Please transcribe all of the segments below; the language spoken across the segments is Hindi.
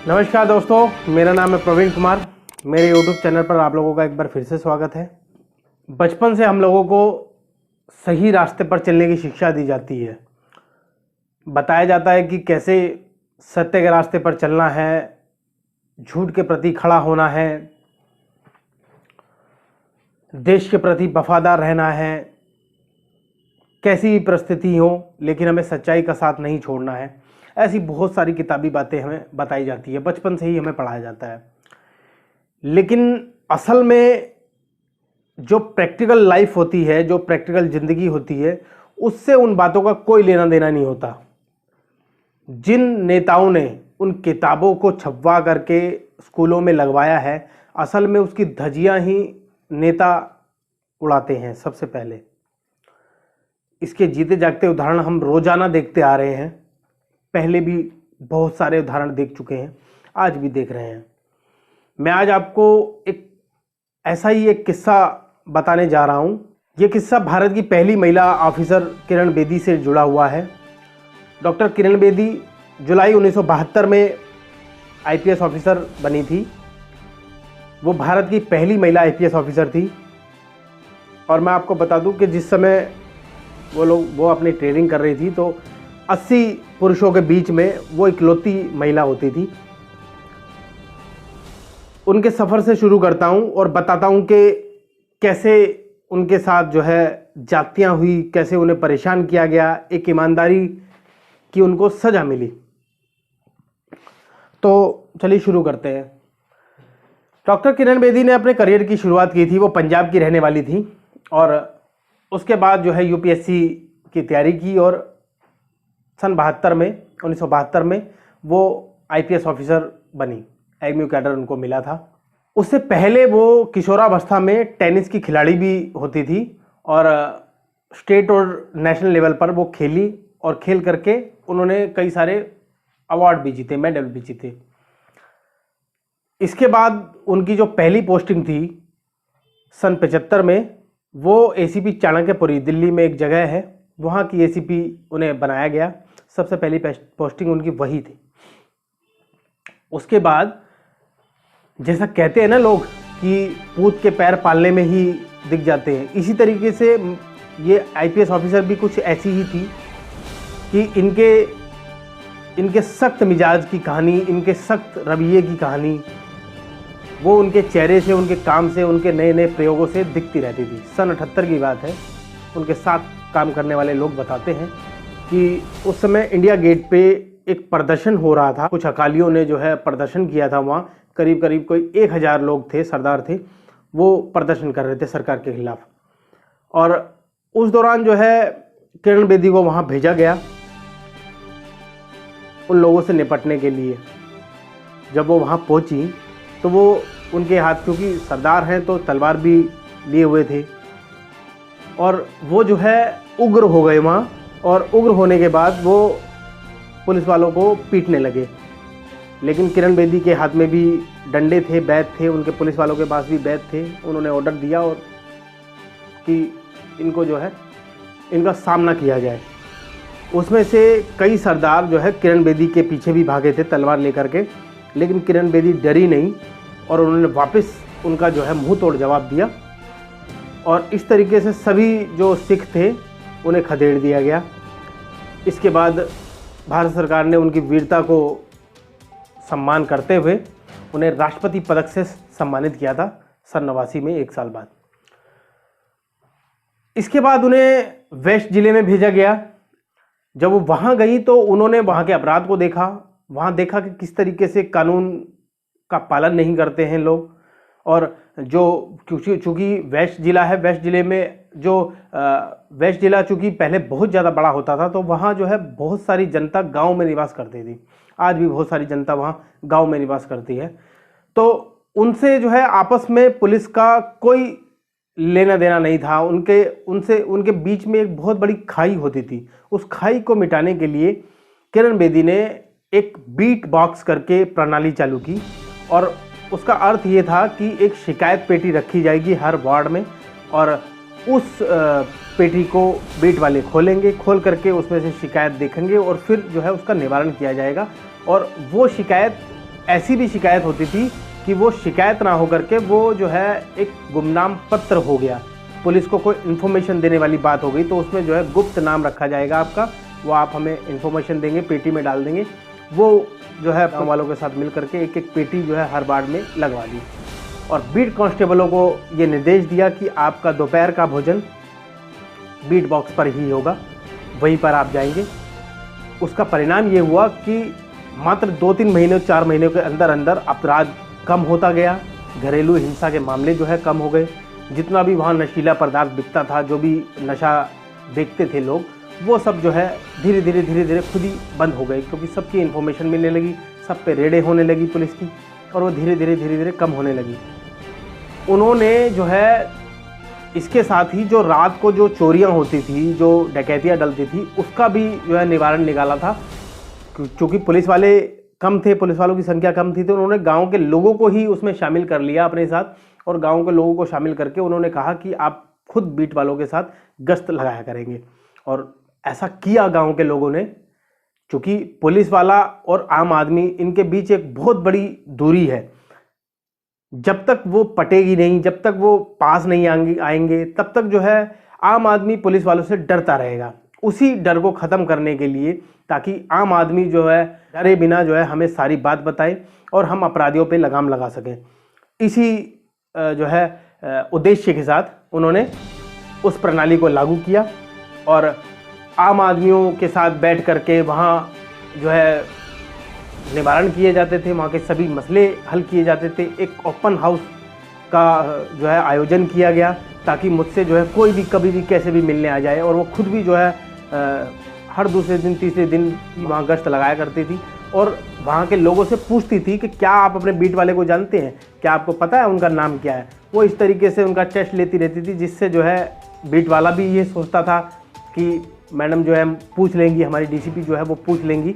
नमस्कार दोस्तों, मेरा नाम है प्रवीण कुमार। मेरे यूट्यूब चैनल पर आप लोगों का एक बार फिर से स्वागत है। बचपन से हम लोगों को सही रास्ते पर चलने की शिक्षा दी जाती है। बताया जाता है कि कैसे सत्य के रास्ते पर चलना है, झूठ के प्रति खड़ा होना है, देश के प्रति वफादार रहना है, कैसी भी परिस्थिति हो लेकिन हमें सच्चाई का साथ नहीं छोड़ना है। ऐसी बहुत सारी किताबी बातें हमें बताई जाती है, बचपन से ही हमें पढ़ाया जाता है। लेकिन असल में जो प्रैक्टिकल लाइफ होती है, जो प्रैक्टिकल ज़िंदगी होती है, उससे उन बातों का कोई लेना देना नहीं होता। जिन नेताओं ने उन किताबों को छपवा करके स्कूलों में लगवाया है, असल में उसकी धज्जियां ही नेता उड़ाते हैं सबसे पहले। इसके जीते जागते उदाहरण हम रोजाना देखते आ रहे हैं। पहले भी बहुत सारे उदाहरण देख चुके हैं, आज भी देख रहे हैं। मैं आज आपको एक किस्सा बताने जा रहा हूं। यह किस्सा भारत की पहली महिला ऑफिसर किरण बेदी से जुड़ा हुआ है। डॉक्टर किरण बेदी जुलाई 1972 में आईपीएस ऑफिसर बनी थी। वो भारत की पहली महिला आईपीएस ऑफिसर थी। और मैं आपको बता दूं कि जिस समय वो अपनी ट्रेनिंग कर रही थी तो 80 पुरुषों के बीच में वो इकलौती महिला होती थी। उनके सफ़र से शुरू करता हूं और बताता हूं कि कैसे उनके साथ जो है जातियां हुई, कैसे उन्हें परेशान किया गया, एक ईमानदारी की उनको सज़ा मिली। तो चलिए शुरू करते हैं। डॉक्टर किरण बेदी ने अपने करियर की शुरुआत की थी। वो पंजाब की रहने वाली थी और उसके बाद जो है यूपीएससी की तैयारी की और सन 1972 में वो आईपीएस ऑफिसर बनी। एग्न्यू कैडर उनको मिला था। उससे पहले वो किशोरावस्था में टेनिस की खिलाड़ी भी होती थी और स्टेट और नेशनल लेवल पर वो खेली और खेल करके उन्होंने कई सारे अवार्ड भी जीते, मेडल भी जीते। इसके बाद उनकी जो पहली पोस्टिंग थी सन 75 में, वो एसीपी चाणक्यपुरी, दिल्ली में एक जगह है, वहाँ की एसीपी उन्हें बनाया गया। सबसे पहली पोस्टिंग उनकी वही थी। उसके बाद जैसा कहते हैं ना लोग कि पूत के पैर पालने में ही दिख जाते हैं, इसी तरीके से ये आईपीएस ऑफिसर भी कुछ ऐसी ही थी कि इनके सख्त मिजाज की कहानी, इनके सख्त रवैये की कहानी वो उनके चेहरे से, उनके काम से, उनके नए नए प्रयोगों से दिखती रहती थी। सन 78 की बात है। उनके साथ काम करने वाले लोग बताते हैं कि उस समय इंडिया गेट पे एक प्रदर्शन हो रहा था। कुछ अकालियों ने जो है प्रदर्शन किया था। वहाँ करीब करीब कोई 1000 लोग थे, सरदार थे, वो प्रदर्शन कर रहे थे सरकार के खिलाफ। और उस दौरान जो है किरण बेदी को वहाँ भेजा गया उन लोगों से निपटने के लिए। जब वो वहाँ पहुँची तो वो उनके हाथ, क्योंकि सरदार हैं तो तलवार भी लिए हुए थे, और वो जो है उग्र हो गए वहाँ। और उग्र होने के बाद वो पुलिस वालों को पीटने लगे। लेकिन किरण बेदी के हाथ में भी डंडे थे, बैत थे, उनके पुलिस वालों के पास भी बैत थे। उन्होंने ऑर्डर दिया और कि इनको जो है इनका सामना किया जाए। उसमें से कई सरदार जो है किरण बेदी के पीछे भी भागे थे तलवार लेकर के, लेकिन किरण बेदी डरी नहीं और उन्होंने वापस उनका जो है मुंह तोड़ जवाब दिया। और इस तरीके से सभी जो सिख थे उन्हें खदेड़ दिया गया। इसके बाद भारत सरकार ने उनकी वीरता को सम्मान करते हुए उन्हें राष्ट्रपति पदक से सम्मानित किया था सन 89 में, 1 साल बाद। इसके बाद उन्हें वेस्ट जिले में भेजा गया। जब वो वहाँ गई तो उन्होंने वहाँ के अपराध को देखा। वहाँ देखा कि किस तरीके से कानून का पालन नहीं करते हैं लोग। और जो चूँकि वेस्ट जिला है, वेस्ट जिले में जो वेस्ट जिला चूँकि पहले बहुत ज़्यादा बड़ा होता था, तो वहाँ जो है बहुत सारी जनता गांव में निवास करती थी। आज भी बहुत सारी जनता वहाँ गांव में निवास करती है। तो उनसे जो है आपस में पुलिस का कोई लेना देना नहीं था। उनके बीच में एक बहुत बड़ी खाई होती थी। उस खाई को मिटाने के लिए किरण बेदी ने एक बीट बॉक्स करके प्रणाली चालू की। और उसका अर्थ ये था कि एक शिकायत पेटी रखी जाएगी हर वार्ड में, और उस पेटी को बीट वाले खोलेंगे, खोल करके उसमें से शिकायत देखेंगे और फिर जो है उसका निवारण किया जाएगा। और वो शिकायत ऐसी भी शिकायत होती थी कि वो शिकायत ना होकर के वो जो है एक गुमनाम पत्र हो गया, पुलिस को कोई इन्फॉर्मेशन देने वाली बात हो गई तो उसमें जो है गुप्त नाम रखा जाएगा आपका, वो आप हमें इन्फॉर्मेशन देंगे, पेटी में डाल देंगे। वो जो है गाँव वालों के साथ मिल करके एक एक पेटी जो है हर वार्ड में लगवा दी और बीट कांस्टेबलों को ये निर्देश दिया कि आपका दोपहर का भोजन बीट बॉक्स पर ही होगा, वहीं पर आप जाएंगे। उसका परिणाम ये हुआ कि मात्र 2-3 महीने 4 महीनों के अंदर अंदर अपराध कम होता गया, घरेलू हिंसा के मामले जो है कम हो गए। जितना भी वहाँ नशीला पदार्थ बिकता था, जो भी नशा बेचते थे लोग, वो सब जो है धीरे धीरे खुद ही बंद हो गए, क्योंकि सबकी इन्फॉर्मेशन मिलने लगी, सब पे रेडें होने लगी पुलिस की, और वो धीरे धीरे कम होने लगी। उन्होंने जो है इसके साथ ही जो रात को जो चोरियां होती थी, जो डकैतियां डलती थी, उसका भी जो है निवारण निकाला था। क्योंकि पुलिस वाले कम थे, पुलिस वालों की संख्या कम थी, तो उन्होंने गांव के लोगों को ही उसमें शामिल कर लिया अपने साथ, और गांव के लोगों को शामिल करके उन्होंने कहा कि आप खुद बीट वालों के साथ गश्त लगाया करेंगे। और ऐसा किया गांव के लोगों ने। क्योंकि पुलिस वाला और आम आदमी, इनके बीच एक बहुत बड़ी दूरी है। जब तक वो पटेगी नहीं, जब तक वो पास नहीं आएंगे, तब तक जो है आम आदमी पुलिस वालों से डरता रहेगा। उसी डर को ख़त्म करने के लिए, ताकि आम आदमी जो है डरे बिना जो है हमें सारी बात बताए और हम अपराधियों पे लगाम लगा सकें, इसी जो है उद्देश्य के साथ उन्होंने उस प्रणाली को लागू किया। और आम आदमियों के साथ बैठ करके वहाँ जो है निवारण किए जाते थे, वहाँ के सभी मसले हल किए जाते थे। एक ओपन हाउस का जो है आयोजन किया गया, ताकि मुझसे जो है कोई भी कभी भी कैसे भी मिलने आ जाए। और वो खुद भी जो है हर दूसरे दिन तीसरे दिन वहाँ गश्त लगाया करती थी, और वहाँ के लोगों से पूछती थी कि क्या आप अपने बीट वाले को जानते हैं, क्या आपको पता है उनका नाम क्या है। वो इस तरीके से उनका टेस्ट लेती रहती थी, जिससे जो है बीट वाला भी ये सोचता था कि मैडम जो है पूछ लेंगी, हमारी डीसीपी जो है वो पूछ लेंगी,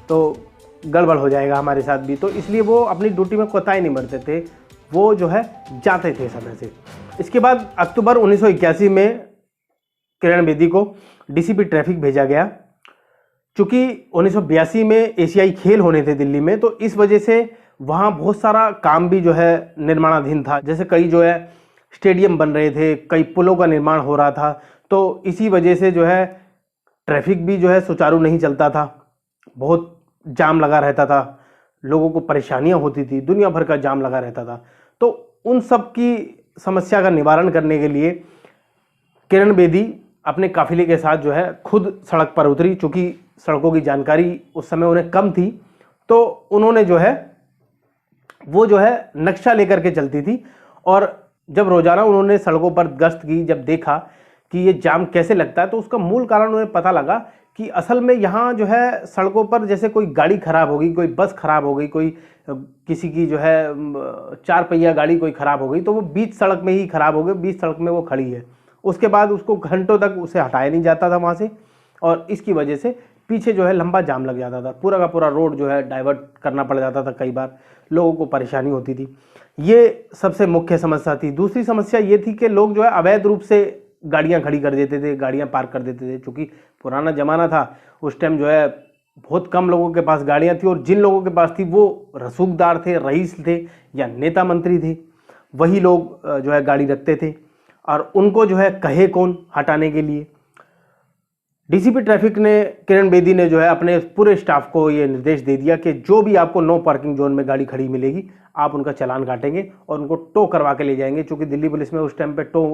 तो गड़बड़ हो जाएगा हमारे साथ भी। तो इसलिए वो अपनी ड्यूटी में कोताही नहीं बरतते थे, वो जो है जाते थे समय से। इसके बाद अक्टूबर 1981 में किरण बेदी को डीसीपी ट्रैफिक भेजा गया। चूँकि 1982 में एशियाई खेल होने थे दिल्ली में, तो इस वजह से वहाँ बहुत सारा काम भी जो है निर्माणाधीन था। जैसे कई जो है स्टेडियम बन रहे थे, कई पुलों का निर्माण हो रहा था, तो इसी वजह से जो है ट्रैफिक भी जो है सुचारू नहीं चलता था, बहुत जाम लगा रहता था, लोगों को परेशानियां होती थी, दुनिया भर का जाम लगा रहता था। तो उन सब की समस्या का निवारण करने के लिए किरण बेदी अपने काफिले के साथ जो है खुद सड़क पर उतरी। चूँकि सड़कों की जानकारी उस समय उन्हें कम थी, तो उन्होंने जो है वो जो है नक्शा लेकर के चलती थी। और जब रोजाना उन्होंने सड़कों पर गश्त की, जब देखा कि ये जाम कैसे लगता है, तो उसका मूल कारण उन्हें पता लगा कि असल में यहाँ जो है सड़कों पर जैसे कोई गाड़ी खराब होगी, कोई बस खराब हो गई, कोई किसी की जो है 4 पहिया गाड़ी कोई खराब हो गई, तो वो बीच सड़क में ही खराब हो गई, बीच सड़क में वो खड़ी है। उसके बाद उसको घंटों तक उसे हटाया नहीं जाता था वहाँ से, और इसकी वजह से पीछे जो है लंबा जाम लग जाता था, पूरा का पूरा रोड जो है डाइवर्ट करना पड़ जाता था, कई बार लोगों को परेशानी होती थी। ये सबसे मुख्य समस्या थी। दूसरी समस्या ये थी कि लोग जो है अवैध रूप से गाड़ियां खड़ी कर देते थे, गाड़ियां पार्क कर देते थे। क्योंकि पुराना ज़माना था, उस टाइम जो है बहुत कम लोगों के पास गाड़ियां थी, और जिन लोगों के पास थी वो रसूखदार थे, रईस थे या नेता मंत्री थे, वही लोग जो है गाड़ी रखते थे, और उनको जो है कहे कौन हटाने के लिए। डीसीपी ट्रैफिक ने, किरण बेदी ने जो है अपने पूरे स्टाफ को ये निर्देश दे दिया कि जो भी आपको नो पार्किंग जोन में गाड़ी खड़ी मिलेगी, आप उनका चालान काटेंगे और उनको टो करवा के ले जाएंगे। क्योंकि दिल्ली पुलिस में उस टाइम पे टो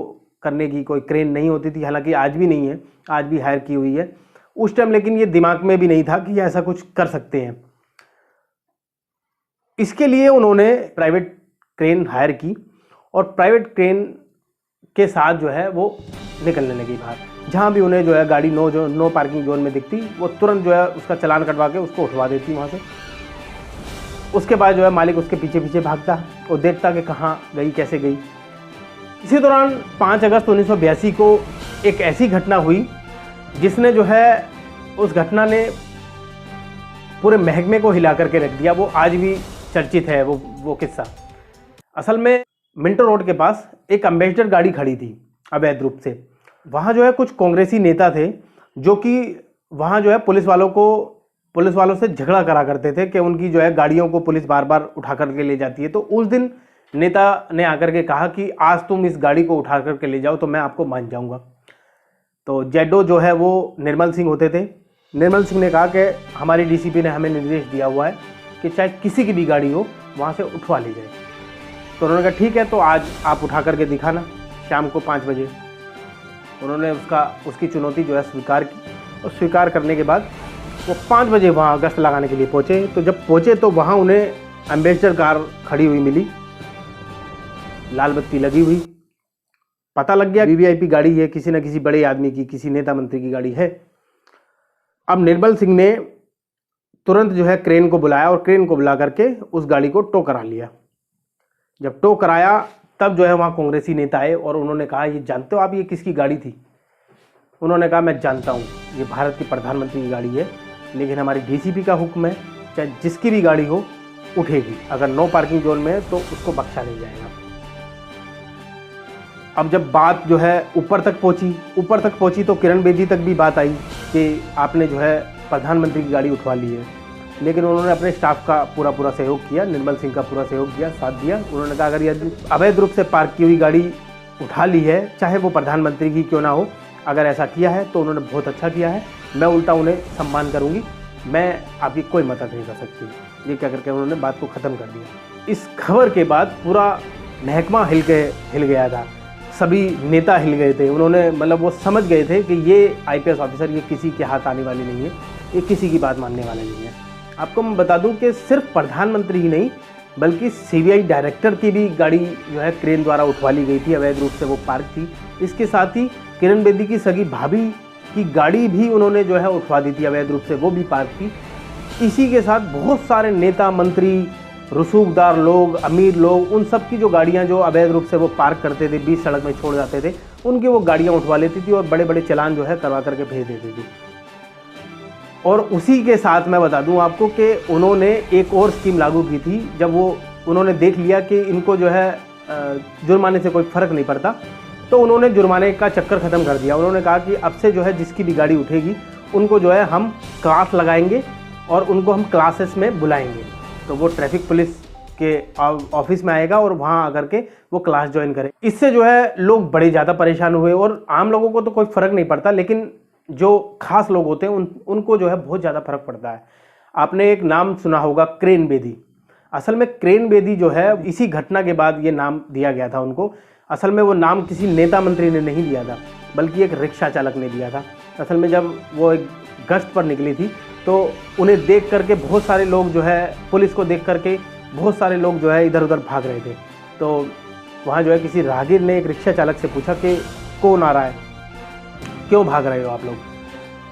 करने की कोई क्रेन नहीं होती थी, हालांकि आज भी नहीं है, आज भी हायर की हुई है उस टाइम, लेकिन ये दिमाग में भी नहीं था कि ऐसा कुछ कर सकते हैं। इसके लिए उन्होंने प्राइवेट क्रेन हायर की, और प्राइवेट क्रेन के साथ जो है वो निकलने लगी बाहर। जहाँ भी उन्हें जो है गाड़ी नो पार्किंग जोन में दिखती, वो तुरंत जो है उसका चालान कटवा के उसको उठवा देती वहाँ से। उसके बाद जो है मालिक उसके पीछे पीछे भागता और देखता कि कहाँ गई, कैसे गई। इसी दौरान 5 अगस्त 1982 को एक ऐसी घटना हुई जिसने जो है, उस घटना ने पूरे महकमे को हिला करके रख दिया। वो आज भी चर्चित है वो किस्सा। असल में मिंटो रोड के पास एक एम्बेसडर गाड़ी खड़ी थी अवैध रूप से। वहाँ जो है कुछ कांग्रेसी नेता थे जो कि वहाँ जो है पुलिस वालों को पुलिस वालों से झगड़ा करा करते थे कि उनकी जो है गाड़ियों को पुलिस बार बार उठा करके ले जाती है। तो उस दिन नेता ने आकर के कहा कि आज तुम इस गाड़ी को उठा करके ले जाओ तो मैं आपको मान जाऊंगा। तो जेडो जो है वो निर्मल सिंह होते थे। निर्मल सिंह ने कहा कि हमारी डीसीपी ने हमें निर्देश दिया हुआ है कि चाहे किसी की भी गाड़ी हो वहाँ से उठवा ली जाए। तो उन्होंने कहा ठीक है, तो आज आप उठा करके दिखाना शाम को 5 बजे। उन्होंने उसकी चुनौती जो है स्वीकार की, और स्वीकार करने के बाद वो 5 बजे वहाँ गश्त लगाने के लिए पहुँचे। तो जब पहुँचे तो वहाँ उन्हें एम्बेसडर कार खड़ी हुई मिली, लाल बत्ती लगी हुई। पता लग गया वीवीआईपी गाड़ी है, किसी न किसी बड़े आदमी की, किसी नेता मंत्री की गाड़ी है। अब निर्मल सिंह ने तुरंत जो है क्रेन को बुलाया, और क्रेन को बुला करके उस गाड़ी को टो करा लिया। जब टो कराया तब जो है वहाँ कांग्रेसी नेता आए और उन्होंने कहा ये जानते हो आप ये किसकी गाड़ी थी? उन्होंने कहा मैं जानता हूँ, ये भारत के प्रधानमंत्री की गाड़ी है, लेकिन हमारी डीसीपी का हुक्म है चाहे जिसकी भी गाड़ी हो उठेगी, अगर नो पार्किंग जोन में है तो उसको बख्शा नहीं जाएगा। अब जब बात जो है ऊपर तक पहुंची तो किरण बेदी तक भी बात आई कि आपने जो है प्रधानमंत्री की गाड़ी उठवा ली है, लेकिन उन्होंने अपने स्टाफ का पूरा सहयोग किया, निर्मल सिंह का पूरा सहयोग किया, साथ दिया। उन्होंने कहा अगर यदि अवैध रूप से पार्क की हुई गाड़ी उठा ली है, चाहे वो प्रधानमंत्री की क्यों ना हो, अगर ऐसा किया है तो उन्होंने बहुत अच्छा किया है, मैं उल्टा उन्हें सम्मान करूँगी, मैं आपकी कोई मदद नहीं कर सकती। ये क्या करके उन्होंने बात को ख़त्म कर दिया। इस खबर के बाद पूरा महकमा हिल गया था, सभी नेता हिल गए थे। उन्होंने मतलब वो समझ गए थे कि ये आईपीएस ऑफिसर ये किसी के हाथ आने वाली नहीं है, ये किसी की बात मानने वाले नहीं है। आपको मैं बता दूं कि सिर्फ प्रधानमंत्री ही नहीं बल्कि सीबीआई डायरेक्टर की भी गाड़ी जो है क्रेन द्वारा उठवा ली गई थी, अवैध रूप से वो पार्क थी। इसके साथ ही किरण बेदी की सगी भाभी की गाड़ी भी उन्होंने जो है उठवा दी थी, अवैध रूप से वो भी पार्क थी। इसी के साथ बहुत सारे नेता मंत्री, रसूखदार लोग, अमीर लोग, उन सब की जो गाड़ियां जो अवैध रूप से वो पार्क करते थे, बीच सड़क में छोड़ जाते थे, उनकी वो गाड़ियां उठवा लेती थी और बड़े बड़े चालान जो है करवा करके भेज देती थी। और उसी के साथ मैं बता दूं आपको कि उन्होंने एक और स्कीम लागू की थी। जब वो उन्होंने देख लिया कि इनको जो है जुर्माने से कोई फ़र्क नहीं पड़ता, तो उन्होंने जुर्माने का चक्कर ख़त्म कर दिया। उन्होंने कहा कि अब से जो है जिसकी भी गाड़ी उठेगी उनको जो है हम क्लास लगाएंगे और उनको हम क्लासेस में बुलाएंगे। तो वो ट्रैफिक पुलिस के ऑफिस में आएगा और वहाँ आकर के वो क्लास ज्वाइन करे। इससे जो है लोग बड़े ज़्यादा परेशान हुए, और आम लोगों को तो कोई फ़र्क नहीं पड़ता, लेकिन जो खास लोग होते हैं उनको जो है बहुत ज़्यादा फर्क पड़ता है। आपने एक नाम सुना होगा, क्रेन बेदी। असल में क्रेन बेदी जो है इसी घटना के बाद ये नाम दिया गया था उनको। असल में वो नाम किसी नेता मंत्री ने नहीं दिया था, बल्कि एक रिक्शा चालक ने दिया था। असल में जब वो एक गश्त पर निकली थी तो उन्हें देख करके बहुत सारे लोग जो है, पुलिस को देख करके बहुत सारे लोग जो है इधर उधर भाग रहे थे। तो वहाँ जो है किसी राहगीर ने एक रिक्शा चालक से पूछा कि कौन आ रहा है, क्यों भाग रहे हो आप लोग?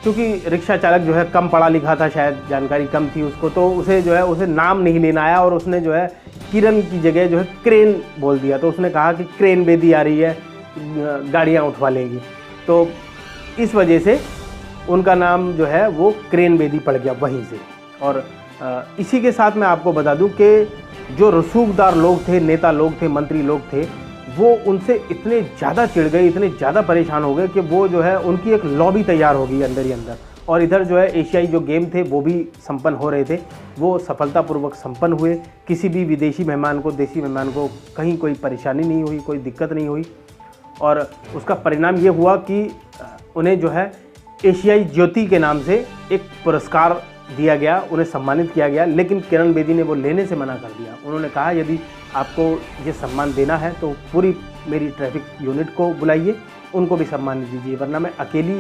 क्योंकि रिक्शा चालक जो है कम पढ़ा लिखा था, शायद जानकारी कम थी उसको, तो उसे नाम नहीं लेना आया और उसने जो है किरण की जगह जो है क्रेन बोल दिया। तो उसने कहा कि क्रेन बेदी आ रही है, गाड़ियाँ उठवा लेगी। तो इस वजह से उनका नाम जो है वो क्रेन बेदी पड़ गया वहीं से। और इसी के साथ मैं आपको बता दूं कि जो रसूखदार लोग थे, नेता लोग थे, मंत्री लोग थे, वो उनसे इतने ज़्यादा चिढ़ गए, इतने ज़्यादा परेशान हो गए कि वो जो है उनकी एक लॉबी तैयार हो गई अंदर ही अंदर। और इधर जो है एशियाई जो गेम थे वो भी संपन्न हो रहे थे, वो सफलतापूर्वक संपन्न हुए। किसी भी विदेशी मेहमान को, देसी मेहमान को कहीं कोई परेशानी नहीं हुई, कोई दिक्कत नहीं हुई। और उसका परिणाम ये हुआ कि उन्हें जो है एशियाई ज्योति के नाम से एक पुरस्कार दिया गया, उन्हें सम्मानित किया गया। लेकिन किरण बेदी ने वो लेने से मना कर दिया। उन्होंने कहा यदि आपको ये सम्मान देना है तो पूरी मेरी ट्रैफिक यूनिट को बुलाइए, उनको भी सम्मान दीजिए, वरना मैं अकेली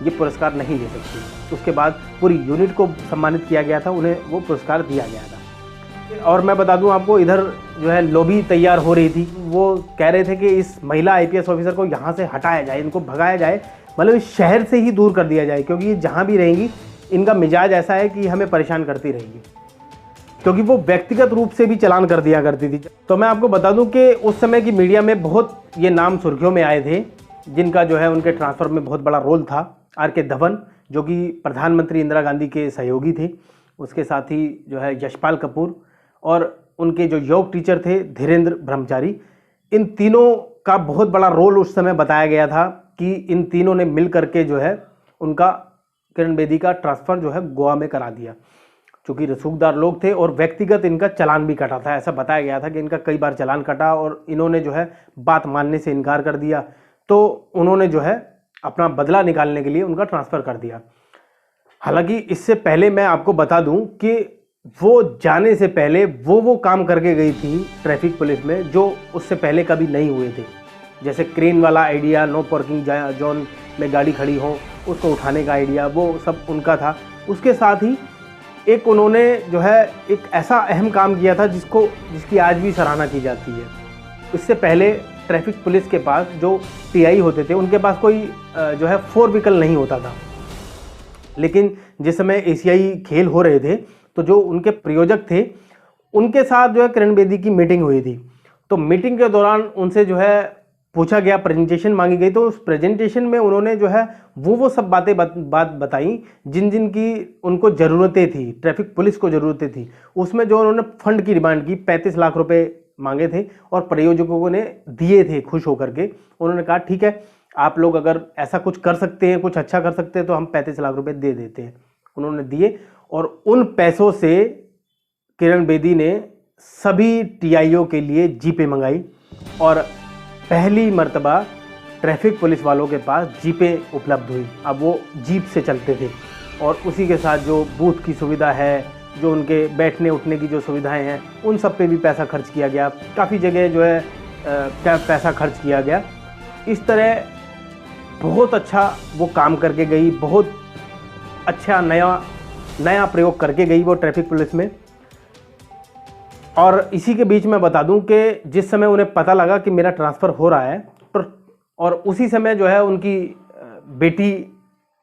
ये पुरस्कार नहीं ले सकती। उसके बाद पूरी यूनिट को सम्मानित किया गया था, उन्हें वो पुरस्कार दिया गया था। और मैं बता दूं आपको, इधर जो है लॉबी तैयार हो रही थी। वो कह रहे थे कि इस महिला आईपीएस ऑफिसर को यहाँ से हटाया जाए, इनको भगाया जाए, मतलब इस शहर से ही दूर कर दिया जाए, क्योंकि ये जहाँ भी रहेंगी इनका मिजाज ऐसा है कि हमें परेशान करती रहेगी। क्योंकि वो व्यक्तिगत रूप से भी चलान कर दिया करती थी। तो मैं आपको बता दूं कि उस समय की मीडिया में बहुत ये नाम सुर्खियों में आए थे, जिनका जो है उनके ट्रांसफ़र में बहुत बड़ा रोल था। आर.के. धवन, जो कि प्रधानमंत्री इंदिरा गांधी के सहयोगी थे, उसके साथ ही जो है यशपाल कपूर, और उनके जो योग टीचर थे धीरेन्द्र ब्रह्मचारी। इन तीनों का बहुत बड़ा रोल उस समय बताया गया था कि इन तीनों ने मिल करके जो है उनका किरण बेदी का ट्रांसफ़र जो है गोवा में करा दिया। चूँकि रसूखदार लोग थे और व्यक्तिगत इनका चालान भी कटा था, ऐसा बताया गया था कि इनका कई बार चालान कटा और इन्होंने जो है बात मानने से इनकार कर दिया, तो उन्होंने जो है अपना बदला निकालने के लिए उनका ट्रांसफ़र कर दिया। हालांकि इससे पहले मैं आपको बता दूं कि वो जाने से पहले वो काम करके गई थी ट्रैफिक पुलिस में जो उससे पहले कभी नहीं हुए थे। जैसे क्रेन वाला आइडिया, नो पार्किंग जोन में गाड़ी खड़ी हो उसको उठाने का आइडिया, वो सब उनका था। उसके साथ ही एक उन्होंने जो है एक ऐसा अहम काम किया था जिसकी आज भी सराहना की जाती है। इससे पहले ट्रैफिक पुलिस के पास जो टीआई होते थे उनके पास कोई जो है 4 व्हीकल नहीं होता था, लेकिन जिस समय एशियाई खेल हो रहे थे तो जो उनके प्रायोजक थे उनके साथ जो है किरण बेदी की मीटिंग हुई थी। तो मीटिंग के दौरान उनसे जो है पूछा गया, प्रेजेंटेशन मांगी गई, तो उस प्रेजेंटेशन में उन्होंने जो है वो सब बातें बताई जिन की उनको ज़रूरतें थी, ट्रैफिक पुलिस को ज़रूरतें थी। उसमें जो उन्होंने फंड की डिमांड की, 35 लाख रुपए मांगे थे और प्रायोजकों ने दिए थे खुश होकर के। उन्होंने कहा ठीक है, आप लोग अगर ऐसा कुछ कर सकते हैं, कुछ अच्छा कर सकते हैं तो हम 35 लाख रुपए दे देते हैं। उन्होंने दिए और उन पैसों से किरण बेदी ने सभी टीआईओ के लिए जीपें मंगाई और पहली मर्तबा ट्रैफिक पुलिस वालों के पास जीपें उपलब्ध हुई। अब वो जीप से चलते थे और उसी के साथ जो बूथ की सुविधा है, जो उनके बैठने उठने की जो सुविधाएं हैं, उन सब पे भी पैसा खर्च किया गया। काफ़ी जगह जो है पैसा खर्च किया गया। इस तरह बहुत अच्छा वो काम करके गई, बहुत अच्छा नया प्रयोग करके गई वो ट्रैफिक पुलिस में। और इसी के बीच मैं बता दूं कि जिस समय उन्हें पता लगा कि मेरा ट्रांसफ़र हो रहा है तो और उसी समय जो है उनकी बेटी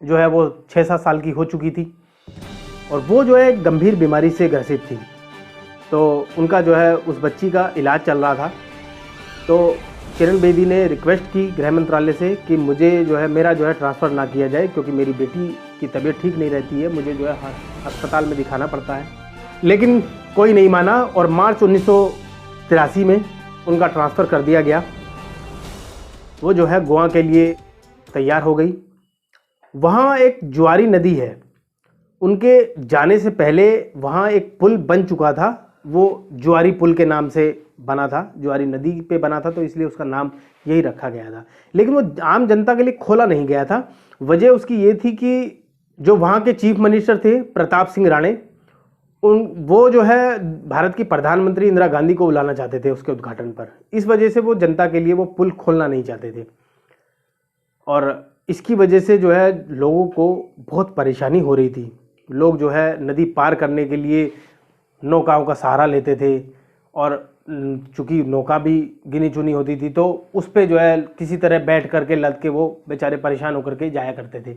जो है वो 6-7 साल की हो चुकी थी और वो जो है गंभीर बीमारी से ग्रसित थी। तो उनका जो है उस बच्ची का इलाज चल रहा था। तो किरण बेदी ने रिक्वेस्ट की गृह मंत्रालय से कि मुझे जो है मेरा जो है ट्रांसफ़र ना किया जाए, क्योंकि मेरी बेटी की तबीयत ठीक नहीं रहती है, मुझे जो है अस्पताल में दिखाना पड़ता है। लेकिन कोई नहीं माना और मार्च 1983 में उनका ट्रांसफ़र कर दिया गया। वो जो है गोवा के लिए तैयार हो गई। वहाँ एक ज्वारी नदी है, उनके जाने से पहले वहाँ एक पुल बन चुका था, वो ज्वारी पुल के नाम से बना था, ज्वारी नदी पे बना था तो इसलिए उसका नाम यही रखा गया था। लेकिन वो आम जनता के लिए खोला नहीं गया था। वजह उसकी ये थी कि जो वहाँ के चीफ मिनिस्टर थे प्रताप सिंह राणे, वो जो है भारत की प्रधानमंत्री इंदिरा गांधी को बुलाना चाहते थे उसके उद्घाटन पर। इस वजह से वो जनता के लिए वो पुल खोलना नहीं चाहते थे और इसकी वजह से जो है लोगों को बहुत परेशानी हो रही थी। लोग जो है नदी पार करने के लिए नौकाओं का सहारा लेते थे और चूँकि नौका भी गिनी चुनी होती थी तो उस पर जो है किसी तरह बैठ करके लद के वो बेचारे परेशान होकर के जाया करते थे।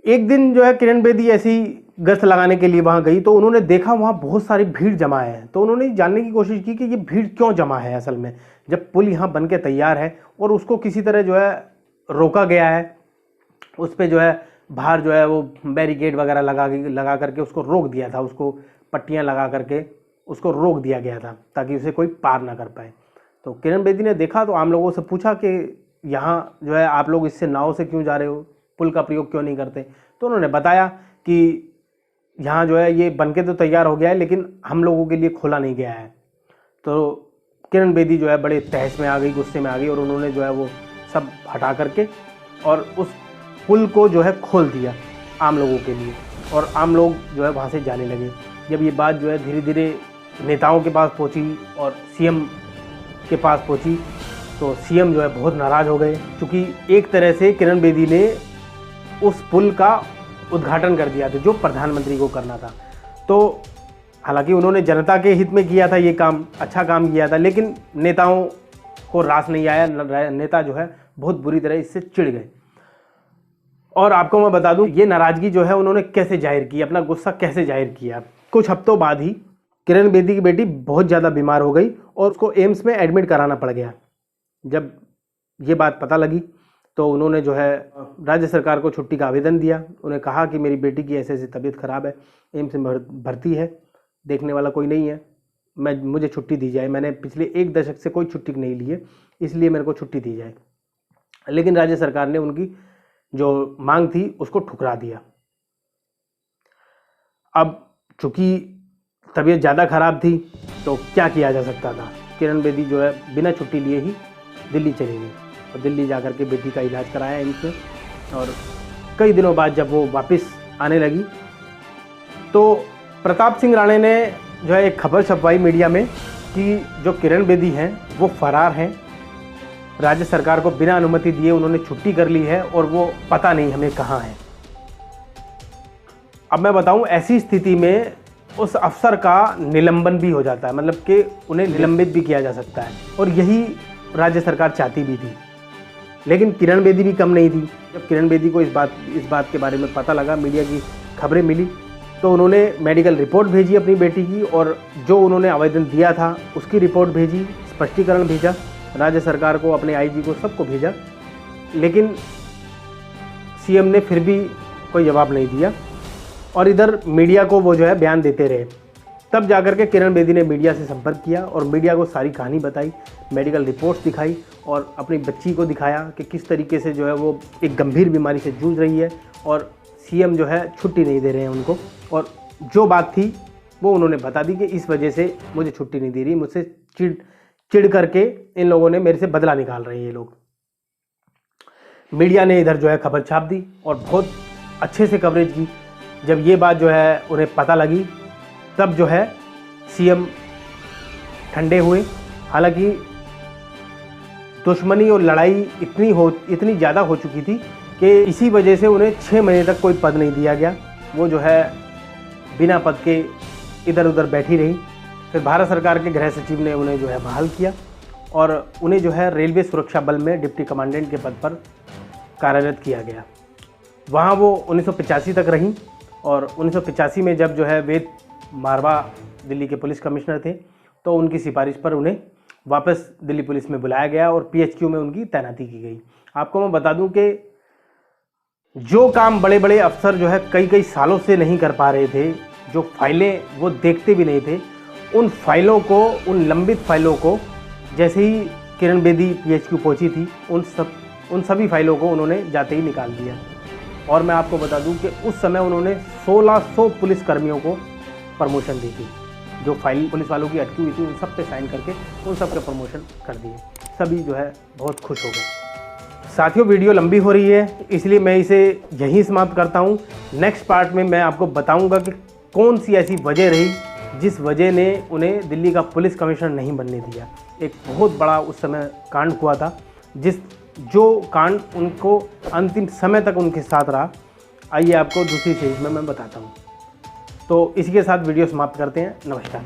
एक दिन जो है किरण बेदी ऐसी गश्त लगाने के लिए वहाँ गई तो उन्होंने देखा वहाँ बहुत सारी भीड़ जमा है। तो उन्होंने जानने की कोशिश की कि ये भीड़ क्यों जमा है असल में, जब पुल यहाँ बन के तैयार है और उसको किसी तरह जो है रोका गया है, उस पर जो है बाहर जो है वो बैरिकेड वगैरह लगा करके उसको रोक दिया था, उसको पट्टियाँ लगा करके उसको रोक दिया गया था ताकि उसे कोई पार ना कर पाए। तो किरण बेदी ने देखा तो आम लोगों से पूछा कि यहाँ जो है आप लोग इससे नाव से क्यों जा रहे हो, पुल का प्रयोग क्यों नहीं करते। तो उन्होंने बताया कि यहाँ जो है ये बनके तो तैयार हो गया है लेकिन हम लोगों के लिए खोला नहीं गया है। तो किरण बेदी जो है बड़े तहस में आ गई, गुस्से में आ गई और उन्होंने जो है वो सब हटा करके और उस पुल को जो है खोल दिया आम लोगों के लिए और आम लोग जो है वहाँ से जाने लगे। जब ये बात जो है धीरे धीरे नेताओं के पास पहुँची और सीएम के पास पहुँची तो सीएम जो है बहुत नाराज़ हो गए, क्योंकि एक तरह से किरण बेदी ने उस पुल का उद्घाटन कर दिया था जो प्रधानमंत्री को करना था। तो हालांकि उन्होंने जनता के हित में किया था, ये काम अच्छा काम किया था, लेकिन नेताओं को रास नहीं आया। नेता जो है बहुत बुरी तरह इससे चिढ़ गए। और आपको मैं बता दूं ये नाराज़गी जो है उन्होंने कैसे जाहिर की, अपना गुस्सा कैसे जाहिर किया। कुछ हफ्तों बाद ही किरण बेदी की बेटी बहुत ज़्यादा बीमार हो गई और उसको एम्स में एडमिट कराना पड़ गया। जब ये बात पता लगी तो उन्होंने जो है राज्य सरकार को छुट्टी का आवेदन दिया। उन्हें कहा कि मेरी बेटी की ऐसे तबीयत ख़राब है, एम्स में भर्ती है, देखने वाला कोई नहीं है, मुझे छुट्टी दी जाए। मैंने पिछले 1 दशक से कोई छुट्टी नहीं ली है, इसलिए मेरे को छुट्टी दी जाए। लेकिन राज्य सरकार ने उनकी जो मांग थी उसको ठुकरा दिया। अब चूंकि तबीयत ज़्यादा ख़राब थी तो क्या किया जा सकता था, किरण बेदी जो है बिना छुट्टी लिए ही दिल्ली चली गई और दिल्ली जाकर के बेटी का इलाज कराया एम्स में। और कई दिनों बाद जब वो वापस आने लगी तो प्रताप सिंह राणे ने जो है एक खबर छपवाई मीडिया में कि जो किरण बेदी हैं वो फरार हैं, राज्य सरकार को बिना अनुमति दिए उन्होंने छुट्टी कर ली है और वो पता नहीं हमें कहाँ है। अब मैं बताऊं, ऐसी स्थिति में उस अफसर का निलंबन भी हो जाता है, मतलब कि उन्हें निलंबित भी किया जा सकता है, और यही राज्य सरकार चाहती भी थी। लेकिन किरण बेदी भी कम नहीं थी। जब किरण बेदी को इस बात के बारे में पता लगा, मीडिया की खबरें मिली, तो उन्होंने मेडिकल रिपोर्ट भेजी अपनी बेटी की और जो उन्होंने आवेदन दिया था उसकी रिपोर्ट भेजी, स्पष्टीकरण भेजा राज्य सरकार को, अपने आईजी को, सबको भेजा। लेकिन सीएम ने फिर भी कोई जवाब नहीं दिया और इधर मीडिया को वो जो है बयान देते रहे। तब जाकर के किरण बेदी ने मीडिया से संपर्क किया और मीडिया को सारी कहानी बताई, मेडिकल रिपोर्ट्स दिखाई और अपनी बच्ची को दिखाया कि किस तरीके से जो है वो एक गंभीर बीमारी से जूझ रही है और सीएम जो है छुट्टी नहीं दे रहे हैं उनको। और जो बात थी वो उन्होंने बता दी कि इस वजह से मुझे छुट्टी नहीं दे रही, मुझसे चिढ़ करके इन लोगों ने मेरे से बदला निकाल रहे हैं ये लोग। मीडिया ने इधर जो है खबर छाप दी और बहुत अच्छे से कवरेज की। जब ये बात जो है उन्हें पता लगी तब जो है सीएम ठंडे हुए। हालांकि दुश्मनी और लड़ाई इतनी ज़्यादा हो चुकी थी कि इसी वजह से उन्हें 6 महीने तक कोई पद नहीं दिया गया। वो जो है बिना पद के इधर उधर बैठी रही। फिर भारत सरकार के गृह सचिव ने उन्हें जो है बहाल किया और उन्हें जो है रेलवे सुरक्षा बल में डिप्टी कमांडेंट के पद पर कार्यरत किया गया। वहाँ वो 1985 तक रहीं और 1985 में जब जो है वेद मारवा दिल्ली के पुलिस कमिश्नर थे तो उनकी सिफारिश पर उन्हें वापस दिल्ली पुलिस में बुलाया गया और पीएचक्यू में उनकी तैनाती की गई। आपको मैं बता दूं कि जो काम बड़े बड़े अफसर जो है कई सालों से नहीं कर पा रहे थे, जो फाइलें वो देखते भी नहीं थे, उन फाइलों को, उन लंबित फाइलों को जैसे ही किरण बेदी पीएचक्यू पहुंची थी उन सभी फाइलों को उन्होंने जाते ही निकाल दिया। और मैं आपको बता दूं कि उस समय उन्होंने 1600 पुलिस कर्मियों को प्रमोशन दी थी। जो फाइल पुलिस वालों की अटकी हुई थी उन सब पे साइन करके उन सब के प्रमोशन कर दिए। सभी जो है बहुत खुश हो गए। साथियों, वीडियो लंबी हो रही है इसलिए मैं इसे यहीं समाप्त करता हूँ। नेक्स्ट पार्ट में मैं आपको बताऊँगा कि कौन सी ऐसी वजह रही जिस वजह ने उन्हें दिल्ली का पुलिस कमिश्नर नहीं बनने दिया। एक बहुत बड़ा उस समय कांड हुआ था जो कांड उनको अंतिम समय तक उनके साथ रहा। आइए आपको दूसरी सीरीज में मैं बताता हूँ। तो इसी के साथ वीडियो समाप्त करते हैं। नमस्कार।